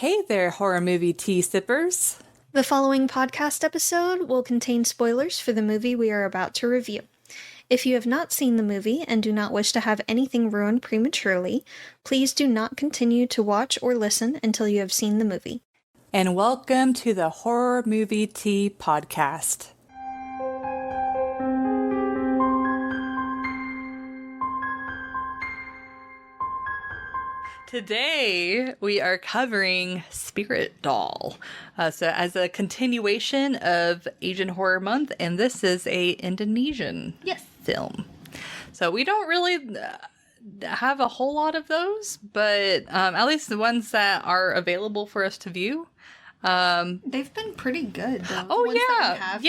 Hey there, horror movie tea sippers. The following podcast episode will contain spoilers for the movie we are about to review. If you have not seen the movie and do not wish to have anything ruined prematurely, please do not continue to watch or listen until you have seen the movie. And welcome to the Horror Movie Tea Podcast. Today, we are covering Spirit Doll. So as a continuation of Asian Horror Month, and this is a Indonesian film. So we don't really have a whole lot of those, but at least the ones that are available for us to view. They've been pretty good, though. Oh,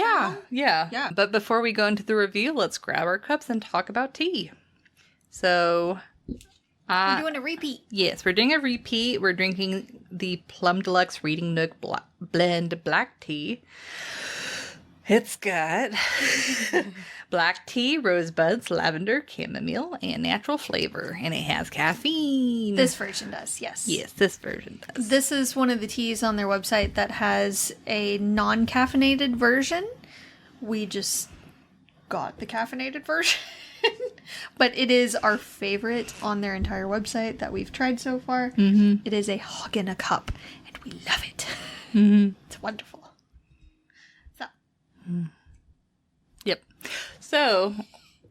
yeah. But before we go into the review, let's grab our cups and talk about tea. So... we're doing a repeat. Yes, we're doing a repeat. We're drinking the Plum Deluxe Reading Nook Blend Black Tea. It's got black tea, rosebuds, lavender, chamomile, and natural flavor. And it has caffeine. This version does, yes. Yes, this version does. This is one of the teas on their website that has a non-caffeinated version. We just got the caffeinated version. But it is our favorite on their entire website that we've tried so far. Mm-hmm. It is a hug in a cup, and we love it. Mm-hmm. It's wonderful. So. Yep. So,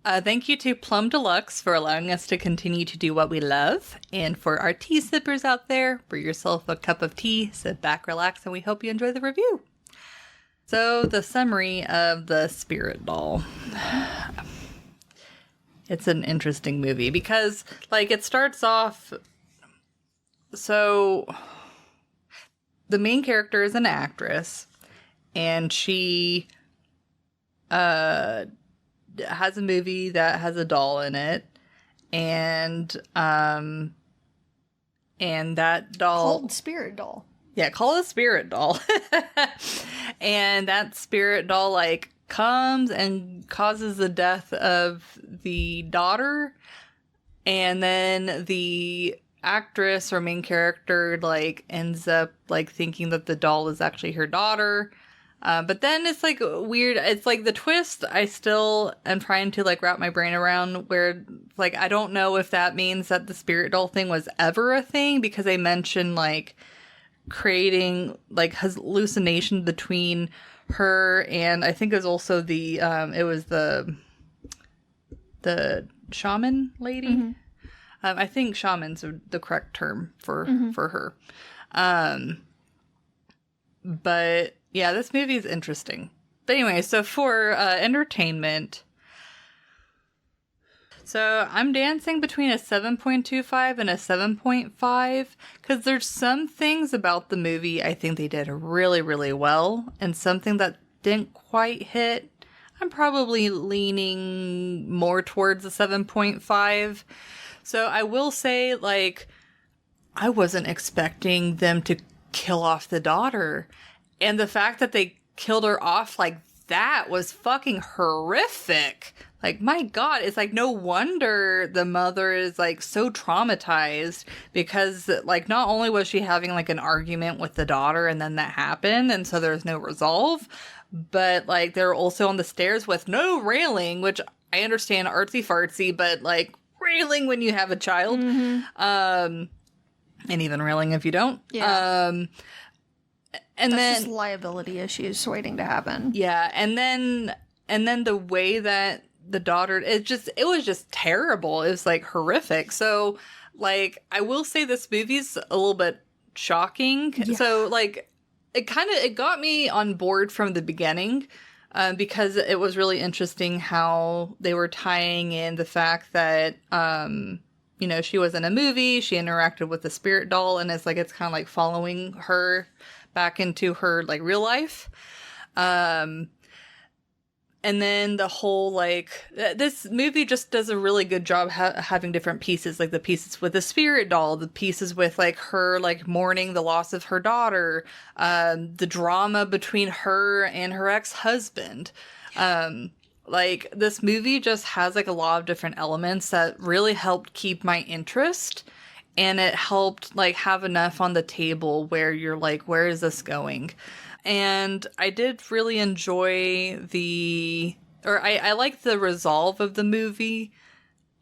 thank you to Plum Deluxe for allowing us to continue to do what we love. And for our tea sippers out there, brew yourself a cup of tea, sit back, relax, and we hope you enjoy the review. So, the summary of the Spirit Doll. It's an interesting movie because, like, it starts off... So, the main character is an actress, and she has a movie that has a doll in it, and that doll... Called Spirit Doll. Yeah, call it a Spirit Doll. And that Spirit Doll, like... comes and causes the death of the daughter, and then the actress or main character like ends up like thinking that the doll is actually her daughter, but then it's like weird. It's like the twist I still am trying to like wrap my brain around, where like I don't know if that means that the Spirit Doll thing was ever a thing, because they mention like creating like hallucination between her and I think it was also the shaman lady. Mm-hmm. I think shaman's the correct term for her. But yeah, this movie is interesting. But anyway, so for entertainment, so I'm dancing between a 7.25 and a 7.5 because there's some things about the movie I think they did really, really well, and something that didn't quite hit. I'm probably leaning more towards a 7.5. So I will say, like, I wasn't expecting them to kill off the daughter. And the fact that they killed her off like that was fucking horrific. Like, my God, it's like no wonder the mother is like so traumatized, because like not only was she having like an argument with the daughter and then that happened and so there's no resolve, but like they're also on the stairs with no railing, which I understand artsy fartsy, but like railing when you have a child, and even railing if you don't. Yeah. And That's then just liability issues waiting to happen. Yeah, and then the way that the daughter, it was just terrible. It was like horrific. So like I will say this movie's a little bit shocking. Yeah. So like it got me on board from the beginning, because it was really interesting how they were tying in the fact that she was in a movie, she interacted with the Spirit Doll, and it's kind of like following her back into her like real life. And then the whole, like, this movie just does a really good job having different pieces, like the pieces with the Spirit Doll, the pieces with, like, her, like, mourning the loss of her daughter, the drama between her and her ex-husband. Like, this movie just has, like, a lot of different elements that really helped keep my interest. and it helped like have enough on the table where you're like, where is this going? And I did really enjoy I liked the resolve of the movie.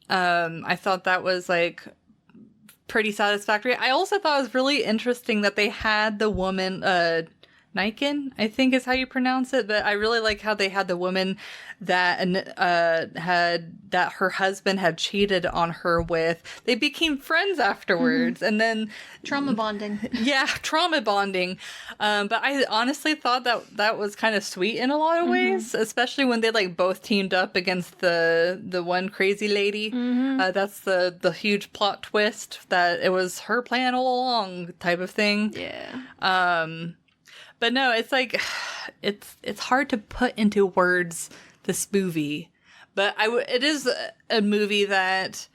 I thought that was like pretty satisfactory. I also thought it was really interesting that they had the woman, Niken, I think is how you pronounce it, but I really like how they had the woman that that her husband had cheated on her with. They became friends afterwards, and then Trauma bonding. yeah, trauma bonding. But I honestly thought that was kind of sweet in a lot of ways, especially when they like both teamed up against the one crazy lady. That's the huge plot twist that it was her plan all along type of thing. Yeah. But no, it's like it's hard to put into words this movie, but it is a movie that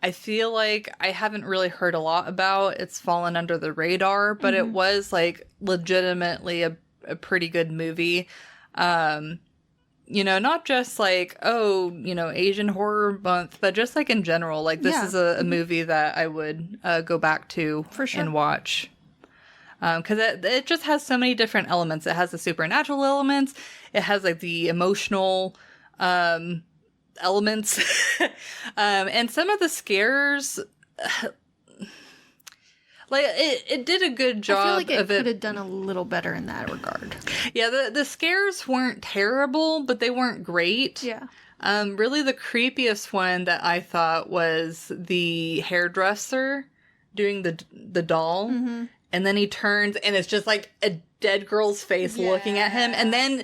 I feel like I haven't really heard a lot about. It's fallen under the radar, but it was like legitimately a pretty good movie. You know, not just like, oh, you know, Asian horror month, but just like in general, like this is a movie that I would go back to For sure. and watch. Because it just has so many different elements. It has the supernatural elements. It has like the emotional elements, and some of the scares. Like it did a good job. I feel like it of it. could have done a little better in that regard. Yeah, the scares weren't terrible, but they weren't great. Yeah. Really, the creepiest one that I thought was the hairdresser doing the doll. And then he turns and it's just like a dead girl's face looking at him. And then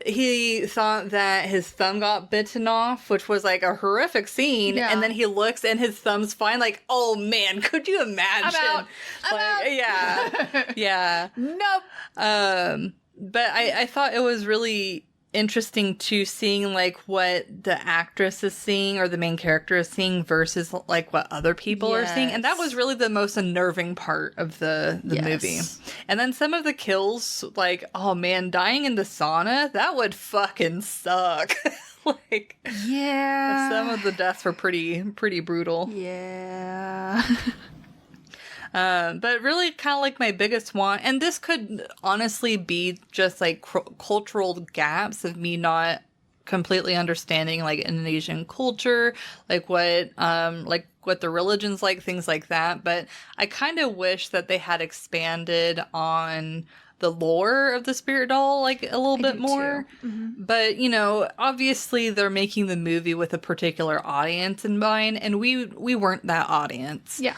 he thought that his thumb got bitten off, which was like a horrific scene. Yeah. And then he looks and his thumb's fine. Like, oh man, could you imagine? I'm out. Yeah. Yeah. Nope. But I thought it was really interesting to seeing like what the actress is seeing or the main character is seeing versus like what other people are seeing, and that was really the most unnerving part of the movie. And then some of the kills, like, oh man, dying in the sauna, that would fucking suck. Like, some of the deaths were pretty brutal. Yeah. But really kind of like my biggest want, and this could honestly be just like cultural gaps of me not completely understanding like Indonesian culture, like what the religion's like, things like that. But I kind of wish that they had expanded on the lore of the spirit doll like a little bit more. But you know, obviously they're making the movie with a particular audience in mind, and we weren't that audience. Yeah.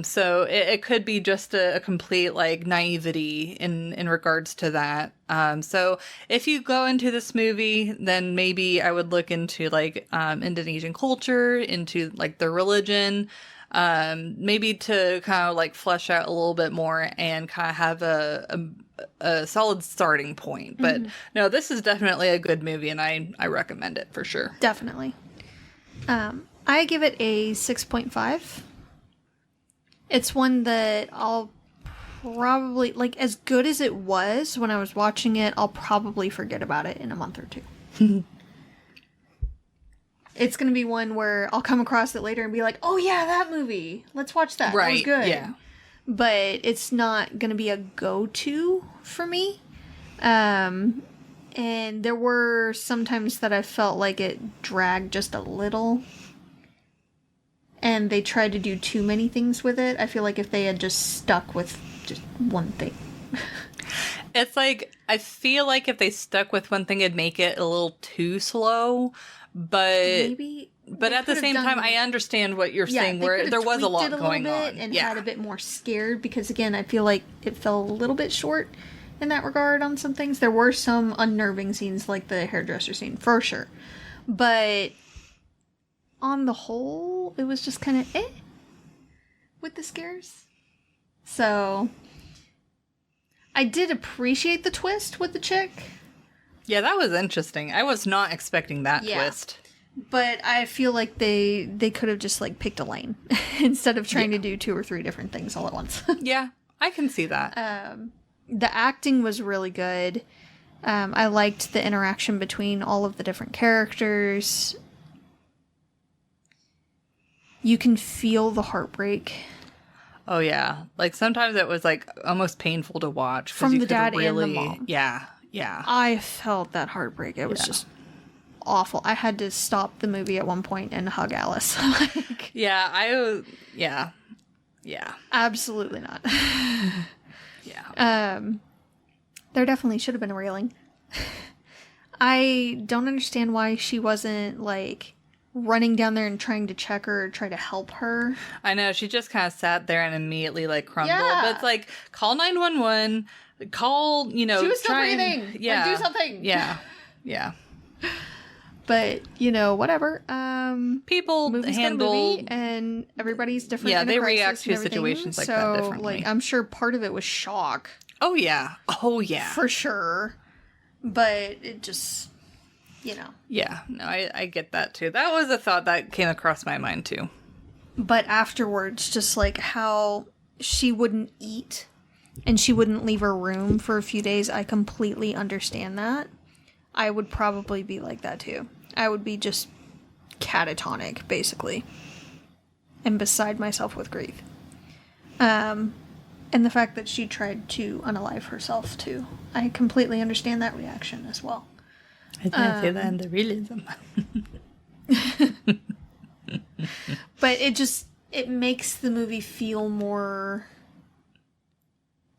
So it could be just a complete like naivety in regards to that. So if you go into this movie, then maybe I would look into like Indonesian culture, into like the religion, maybe to kind of like flesh out a little bit more and kind of have a solid starting point. But no, this is definitely a good movie, and I recommend it for sure. Definitely. I give it a 6.5. It's one that I'll probably, like, as good as it was when I was watching it, I'll probably forget about it in a month or two. It's going to be one where I'll come across it later and be like, oh yeah, that movie. Let's watch that. Right. That was good. Yeah. But it's not going to be a go-to for me. And there were some times that I felt like it dragged just a little. And they tried to do too many things with it. I feel like if they had just stuck with just one thing. It's like, I feel like if they stuck with one thing, it'd make it a little too slow. But Maybe. But at the same time, I understand what you're saying, where there was a lot going on. And had a bit more scared, because again, I feel like it fell a little bit short in that regard on some things. There were some unnerving scenes, like the hairdresser scene, for sure. But on the whole, it was just kind of with the scares. So I did appreciate the twist with the chick. Yeah, that was interesting. I was not expecting that twist. But I feel like they could have just like picked a lane instead of trying to do 2 or 3 different things all at once. Yeah, I can see that. The acting was really good. I liked the interaction between all of the different characters. you can feel the heartbreak Oh yeah, like sometimes it was like almost painful to watch 'cause from you the could dad and the really, mom. yeah, yeah, I felt that heartbreak. It was just awful. I had to stop the movie at one point and hug Alice. Like, yeah. Yeah, absolutely not. yeah. There definitely should have been a railing. I don't understand why she wasn't like running down there and trying to check her or try to help her. I know, she just kind of sat there and immediately like crumbled. Yeah. But it's like, call 911, call, She was still breathing. Like, Yeah. do something. Yeah. Yeah. But, whatever. People Movie's handle. got a movie, and everybody's different. Yeah, in a they crisis react to and everything. situations like that differently. Like, I'm sure part of it was shock, Oh, yeah. Oh, yeah. for sure. But it just, Yeah. No, I get that too. That was a thought that came across my mind too. But afterwards, just like how she wouldn't eat and she wouldn't leave her room for a few days, I completely understand that. I would probably be like that too. I would be just catatonic, basically, and beside myself with grief. And the fact that she tried to unalive herself too. I completely understand that reaction as well. I didn't say that in the realism. But it makes the movie feel more,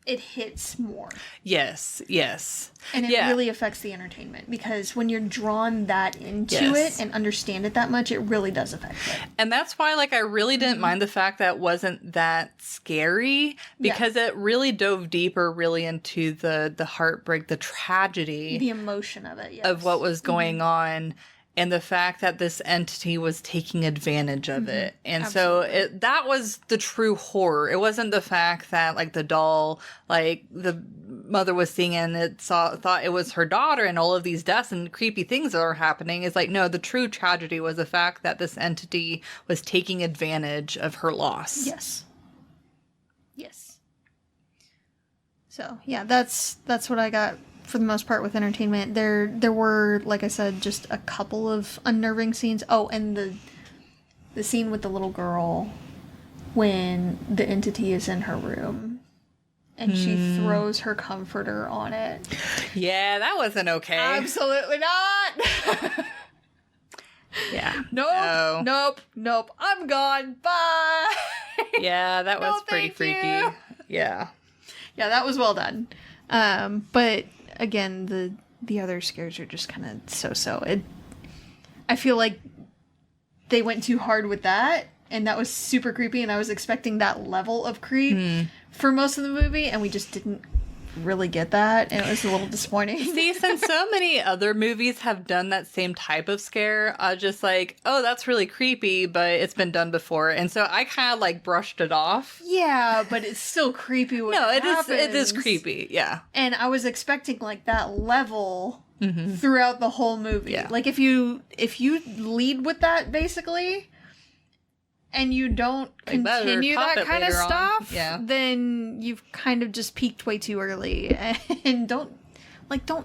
it hits more. Yes, yes. And it Yeah. really affects the entertainment, because when you're drawn that into Yes. it and understand it that much, it really does affect it. And that's why, like, I really didn't mind the fact that it wasn't that scary, because it really dove deeper, really into the heartbreak, the tragedy The emotion of it, yes. of what was going on, and the fact that this entity was taking advantage of it. And so that was the true horror. It wasn't the fact that, like, the doll, like, the mother was seeing and thought it was her daughter, and all of these deaths and creepy things that are happening. It's like, no, the true tragedy was the fact that this entity was taking advantage of her loss. Yes. Yes. So, yeah, that's what I got for the most part with entertainment. There were, like I said, just a couple of unnerving scenes. Oh, and the scene with the little girl when the entity is in her room and she throws her comforter on it. Yeah, that wasn't okay. Absolutely not. Yeah. Nope. I'm gone. Bye. Yeah, that was No, pretty thank freaky. you. Yeah. Yeah, that was well done. But again, the other scares are just kind of so-so. I feel like they went too hard with that, and that was super creepy, and I was expecting that level of creep for most of the movie, and we just didn't really get that, and it was a little disappointing. See, since so many other movies have done that same type of scare, I was just like, oh, that's really creepy, but it's been done before. And so I kind of like brushed it off. Yeah, but it's still creepy when No, it it is happens. creepy. Yeah. And I was expecting like that level throughout the whole movie. Yeah. Like if you lead with that basically, and you don't Like, better continue top that it kind of later on. stuff, Yeah. then you've kind of just peaked way too early. And don't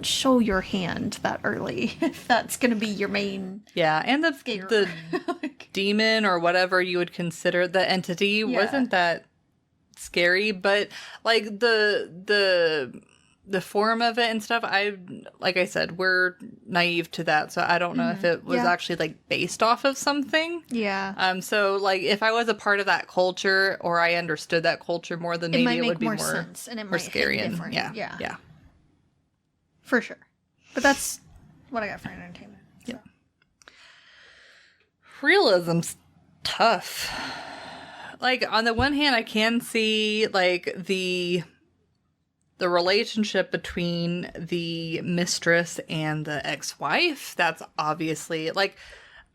show your hand that early if that's gonna be your main Yeah. And scare. the demon or whatever you would consider the entity wasn't that scary, but like the form of it and stuff, like I said, we're naive to that, so I don't know if it was Yeah. actually like based off of something. Yeah. So like if I was a part of that culture or I understood that culture more, then It maybe might it make would be more more sense, and it more might hit scary and different. yeah. For sure. But that's what I got for entertainment. So. Realism's tough. Like on the one hand, I can see like the relationship between the mistress and the ex-wife. That's obviously like,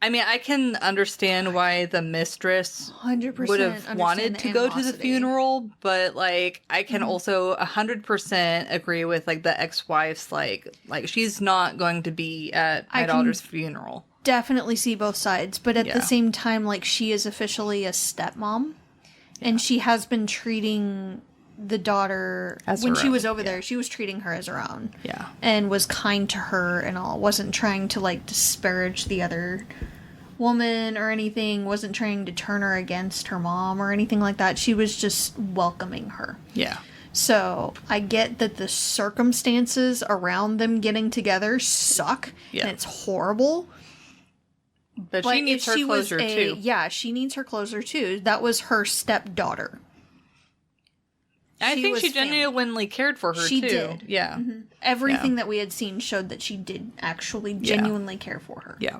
I mean, I can understand why the mistress 100% would have wanted to go to the animosity. funeral, but like I can also 100% agree with like the ex-wife's like she's not going to be at my daughter's funeral. Definitely see both sides, but at Yeah. the same time, like, she is officially a stepmom, and she has been treating the daughter As when her she was own, over there. She was treating her as her own, Yeah. and was kind to her and all. Wasn't trying to like disparage the other woman or anything, wasn't trying to turn her against her mom or anything like that. She was just welcoming her. Yeah. So I get that the circumstances around them getting together suck, and it's horrible. But she needs her closure too. Yeah, she needs her closure too. That was her stepdaughter. I think she genuinely cared for her too. She did. Yeah. Mm-hmm. Everything that we had seen showed that she did actually genuinely care for her. Yeah.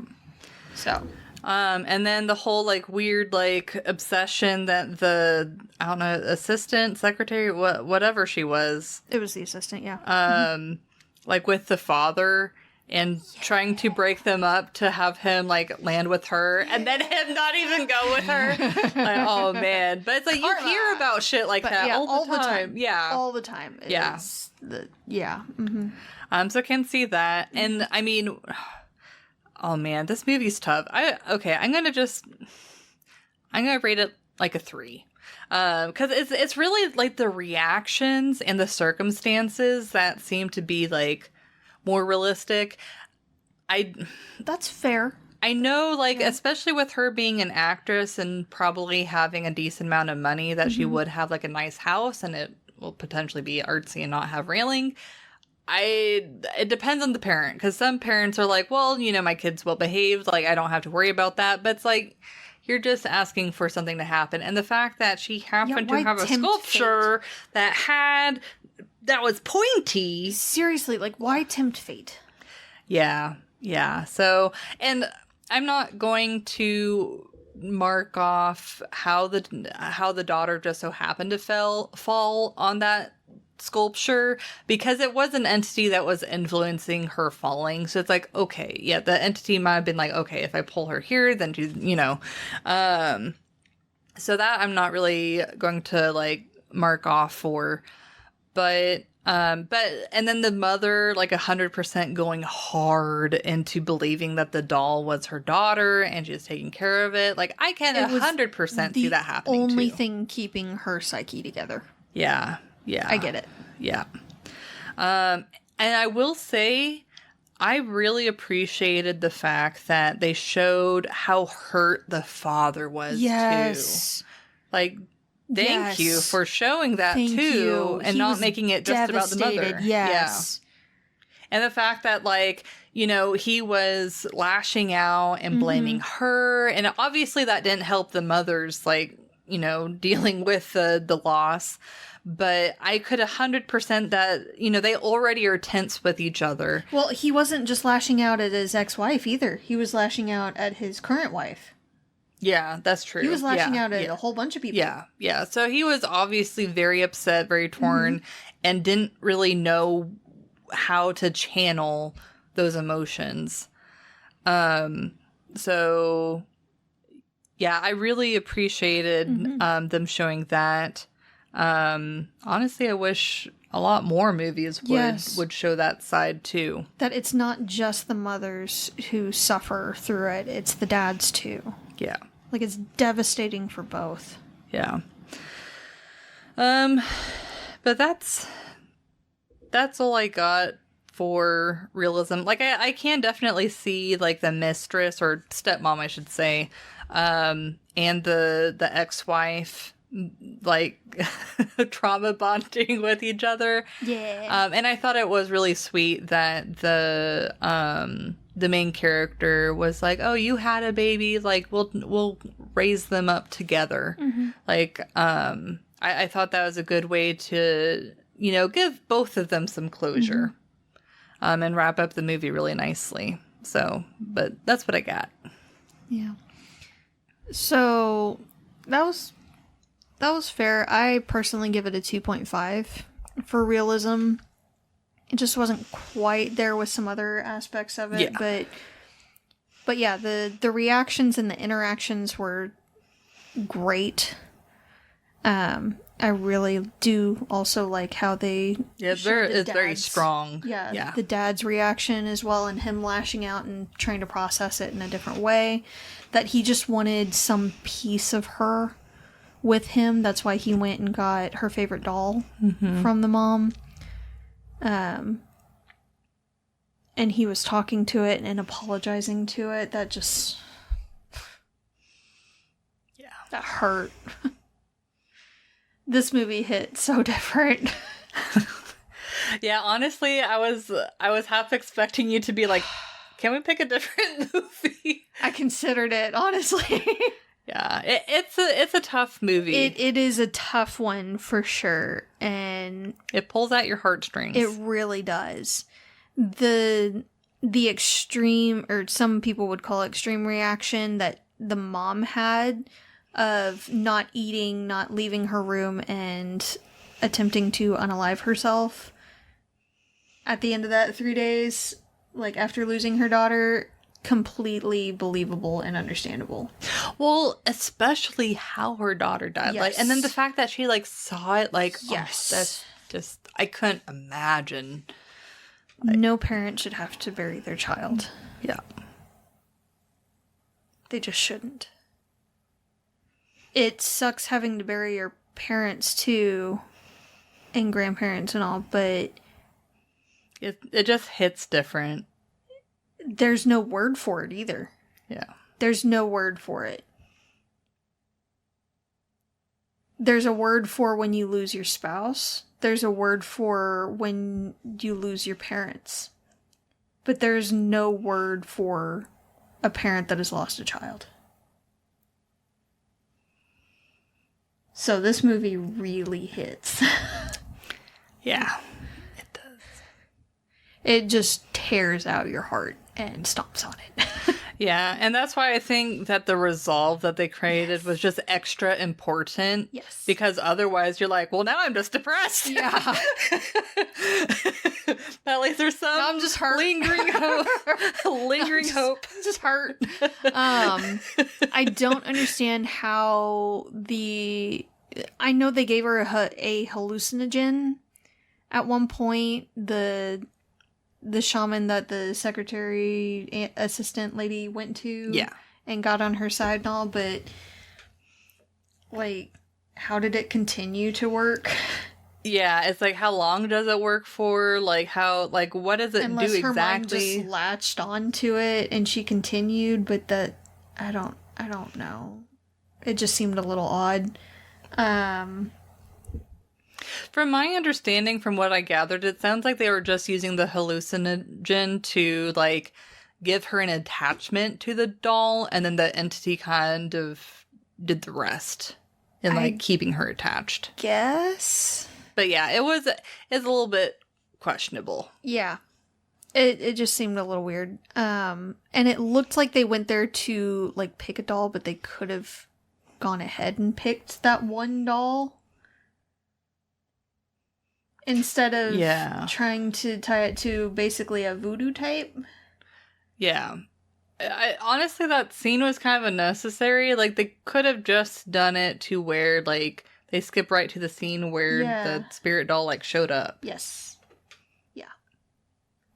So. And then the whole like weird like obsession that the assistant, secretary, whatever she was. It was the assistant, yeah. Like with the father and trying to break them up to have him like land with her and then him not even go with her. Like, oh man. But it's like you hear about shit like that all the time. Yeah. All the time. Yeah. Mm-hmm. So can see that. And I mean, oh man, this movie's tough. I'm gonna rate it like a 3. Because it's really like the reactions and the circumstances that seem to be like more realistic. That's fair. I know, like, especially with her being an actress and probably having a decent amount of money, that she would have like a nice house and it will potentially be artsy and not have railing. It depends on the parent, because some parents are like, well, you know, my kid's well behaved, like I don't have to worry about that. But it's like, you're just asking for something to happen. And the fact that she happened to have a sculpture that was pointy. Seriously, like, why tempt fate? Yeah. So, and I'm not going to mark off how the daughter just so happened to fall on that sculpture, because it was an entity that was influencing her falling. So it's like, okay, yeah, the entity might have been like, okay, if I pull her here, then she's, you know, so that I'm not really going to like mark off for, but and then the mother, like 100% going hard into believing that the doll was her daughter and she's taking care of it. Like, I can 100% see that happening too. The only thing keeping her psyche together. Yeah. I get it. Yeah. And I will say, I really appreciated the fact that they showed how hurt the father was too. Like, thank you for showing that too, and not making it just about the mother. Yes. Yeah. And the fact that, like, you know, he was lashing out and blaming her, and obviously that didn't help the mother's, like, you know, dealing with the loss. But I could 100% that, you know, they already are tense with each other. Well, he wasn't just lashing out at his ex-wife either. He was lashing out at his current wife. Yeah, that's true. He was lashing out at a whole bunch of people. Yeah. So he was obviously very upset, very torn, and didn't really know how to channel those emotions. So, yeah, I really appreciated them showing that. Honestly, I wish a lot more movies would show that side too. That it's not just the mothers who suffer through it, it's the dads too. Yeah. Like, it's devastating for both. Yeah. But that's all I got for realism. Like, I can definitely see, like, the mistress, or stepmom, I should say, and the ex-wife, like, trauma bonding with each other. Yeah. And I thought it was really sweet that the main character was like, oh, you had a baby, like, we'll raise them up together. Like, I thought that was a good way to, you know, give both of them some closure, and wrap up the movie really nicely. So, but that's what I got. Yeah. So that was fair. I personally give it a 2.5 for realism. It just wasn't quite there with some other aspects of it, but yeah, the reactions and the interactions were great. I really do also like how they it's very strong. Yeah, the dad's reaction as well, and him lashing out and trying to process it in a different way. That he just wanted some piece of her with him. That's why he went and got her favorite doll from the mom. And he was talking to it and apologizing to it. That just... That hurt. This movie hit so different. Yeah, honestly, I was half expecting you to be like, can we pick a different movie? I considered it, honestly. Yeah, it's a tough movie. It is a tough one for sure, and it pulls out your heartstrings. it really does. The extreme, or some people would call it extreme reaction that the mom had of not eating, not leaving her room, and attempting to unalive herself at the end of that 3 days, like after losing her daughter, completely believable and understandable. Well, especially how her daughter died. Yes. Like, and then the fact that she like saw it, like, Yes. oh, that's just, I couldn't imagine. No parent should have to bury their child. Yeah. They just shouldn't. It sucks having to bury your parents too, and grandparents and all, but It just hits different. there's no word for it either. Yeah. There's no word for it. There's a word for when you lose your spouse. There's a word for when you lose your parents. But there's no word for a parent that has lost a child. So this movie really hits. Yeah. It does. It just tears out your heart and stomps on it. Yeah, and that's why I think that the resolve that they created was just extra important. Yes. Because otherwise you're like, well, now I'm just depressed. Yeah. At least there's some Now I'm just hurt. lingering hope. Lingering hope. Just hurt. I don't understand how I know they gave her a hallucinogen at one point. The shaman that the secretary assistant lady went to, Yeah. and got on her side and all, but like, how did it continue to work? Yeah, it's like, how long does it work for? Like, what does it Unless do her mind exactly? just latched onto it and she continued, but I don't know. It just seemed a little odd. From my understanding, from what I gathered, it sounds like they were just using the hallucinogen to, like, give her an attachment to the doll, and then the entity kind of did the rest in, like, keeping her attached. Guess. But yeah, it's a little bit questionable. Yeah. It just seemed a little weird. And it looked like they went there to, like, pick a doll, but they could have gone ahead and picked that one doll instead of trying to tie it to basically a voodoo type. Yeah. Honestly, that scene was kind of unnecessary. Like, they could have just done it to where, like, they skip right to the scene where the spirit doll, like, showed up. Yes. Yeah.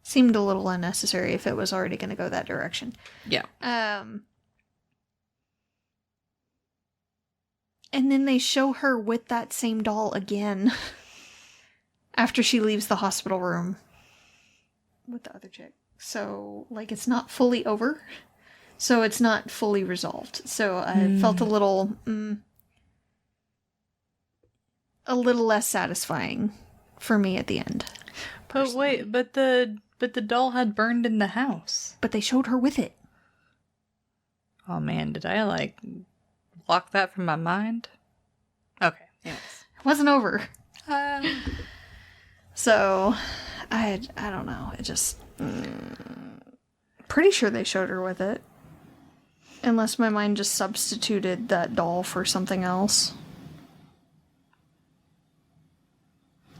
Seemed a little unnecessary if it was already going to go that direction. Yeah. And then they show her with that same doll again after she leaves the hospital room with the other chick. So, like, it's not fully over. So it's not fully resolved. So I felt a little less satisfying for me at the end. But personally. wait, but the doll had burned in the house. But they showed her with it. Oh man, did I, like, block that from my mind? Okay, anyways. It wasn't over. So, I don't know. It just... pretty sure they showed her with it. Unless my mind just substituted that doll for something else.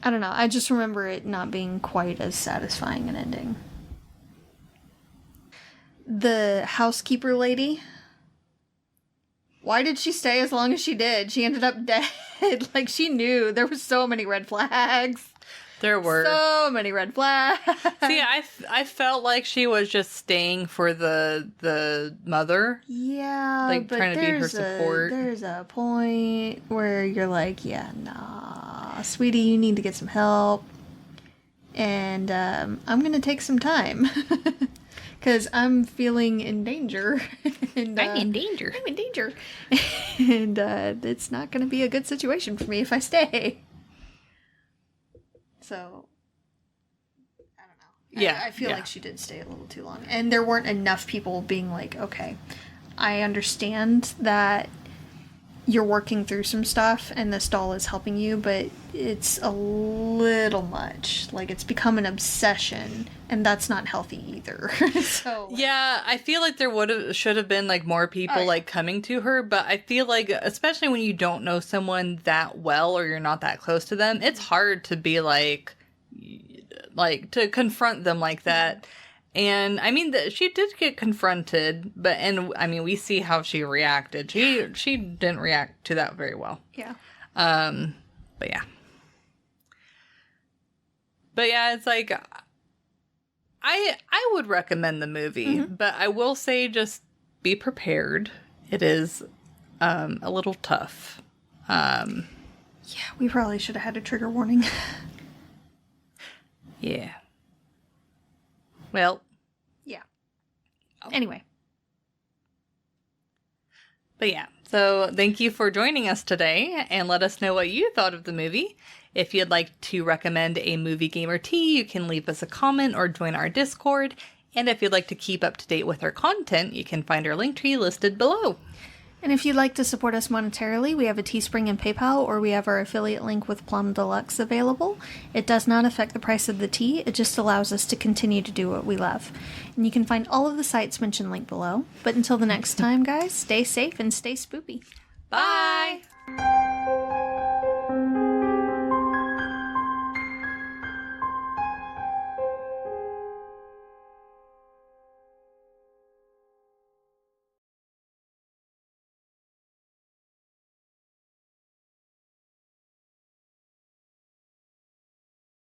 I don't know. I just remember it not being quite as satisfying an ending. The housekeeper lady... Why did she stay as long as she did? She ended up dead. Like, she knew. There were so many red flags. There were. So many red flags. See, I felt like she was just staying for the mother. Yeah, like, but trying to be her support. There's a point where you're like, yeah, nah, sweetie, you need to get some help. And I'm going to take some time. Because I'm feeling in danger. And, I'm in danger. I'm in danger. And it's not going to be a good situation for me if I stay. So, I don't know. Yeah. I feel like she did stay a little too long. And there weren't enough people being like, okay, I understand that you're working through some stuff and this doll is helping you, but it's a little much. Like, it's become an obsession, and that's not healthy either. So Yeah, I feel like there should have been like more people like coming to her, but I feel like especially when you don't know someone that well or you're not that close to them, it's hard to be like to confront them like that. And I mean, she did get confronted, and I mean, we see how she reacted. She didn't react to that very well. Yeah. But yeah, it's like I would recommend the movie, but I will say just be prepared. It is a little tough. Yeah, we probably should have had a trigger warning. Yeah. Well, yeah. Anyway. But yeah, so thank you for joining us today, and let us know what you thought of the movie. If you'd like to recommend a movie, game, or tea, you can leave us a comment or join our Discord. And if you'd like to keep up to date with our content, you can find our link tree listed below. And if you'd like to support us monetarily, we have a Teespring and PayPal, or we have our affiliate link with Plum Deluxe available. It does not affect the price of the tea, it just allows us to continue to do what we love. And you can find all of the sites mentioned linked below. But until the next time, guys, stay safe and stay spoopy. Bye!